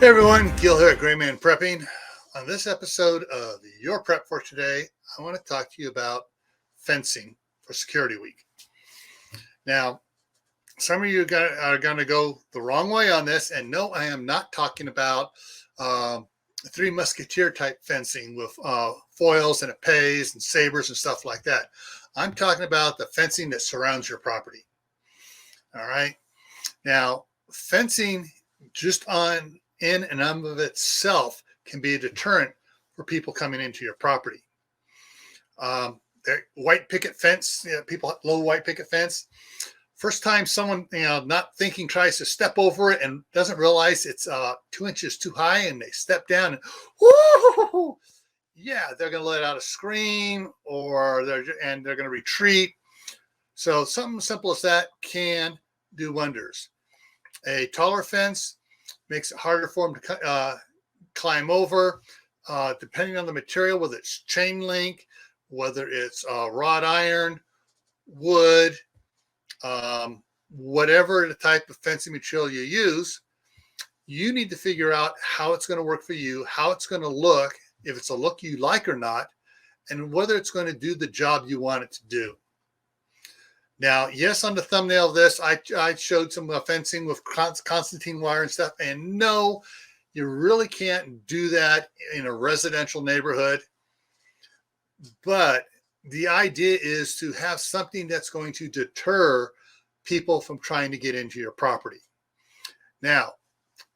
Hey everyone, Gil here at Grayman Prepping. On this episode of Your Prep for Today, I want to talk to you about fencing for Security Week. Now, some of you are going to go the wrong way on this, and no, I am not talking about Three Musketeer type fencing with foils and epées and sabers and stuff like that. I'm talking about the fencing that surrounds your property. All right. Now, fencing just in and of itself can be a deterrent for people coming into your property. White picket fence, people low white picket fence. First time someone, not thinking, tries to step over it and doesn't realize it's 2 inches too high, and they step down and whoo, yeah, they're going to let out a scream, or they're going to retreat. So something simple as that can do wonders. A taller fence makes it harder for them to climb over, depending on the material, whether it's chain link, whether it's wrought iron, wood, whatever the type of fencing material you use. You need to figure out how it's going to work for you, how it's going to look, if it's a look you like or not, and whether it's going to do the job you want it to do. Now, yes, on the thumbnail of this, I showed some fencing with Constantine wire and stuff. And no, you really can't do that in a residential neighborhood. But the idea is to have something that's going to deter people from trying to get into your property. Now,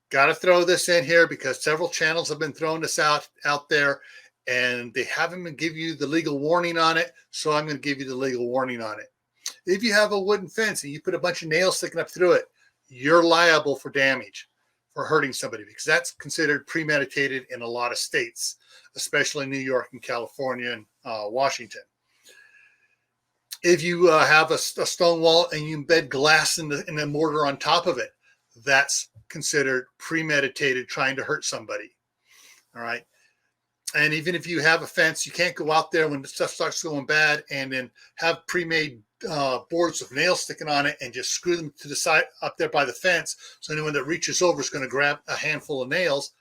got to throw this in here because several channels have been throwing this out there, and they haven't been giving you the legal warning on it. So I'm going to give you the legal warning on it. If you have a wooden fence and you put a bunch of nails sticking up through it, you're liable for damage, for hurting somebody, because that's considered premeditated in a lot of states, especially New York and California and Washington. If you have a stone wall and you embed glass in the mortar on top of it, that's considered premeditated trying to hurt somebody. All right. And even if you have a fence, you can't go out there when the stuff starts going bad and then have pre-made boards with nails sticking on it and just screw them to the side up there by the fence. So anyone that reaches over is going to grab a handful of nails,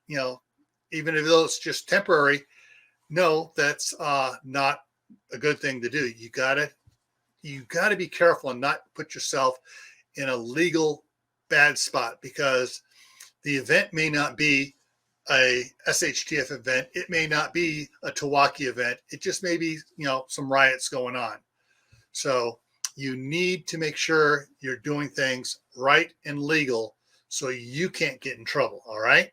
even if it's just temporary. No, that's not a good thing to do. You gotta be careful and not put yourself in a legal bad spot, because the event may not be a SHTF event. It may not be a Tawaki event. It just may be, some riots going on. So you need to make sure you're doing things right and legal so you can't get in trouble. All right.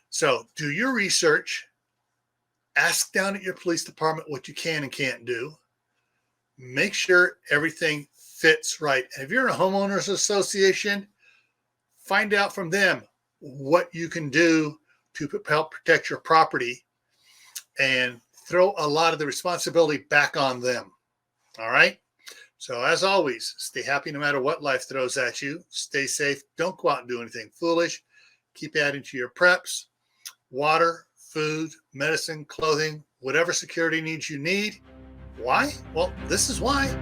So do your research, ask down at your police department what you can and can't do. Make sure everything fits right. And if you're in a homeowners association, find out from them what you can do to help protect your property, and throw a lot of the responsibility back on them. All right. So as always, stay happy no matter what life throws at you. Stay safe. Don't go out and do anything foolish. Keep adding to your preps: water, food, medicine, clothing, whatever security needs you need. Why? Well, this is why.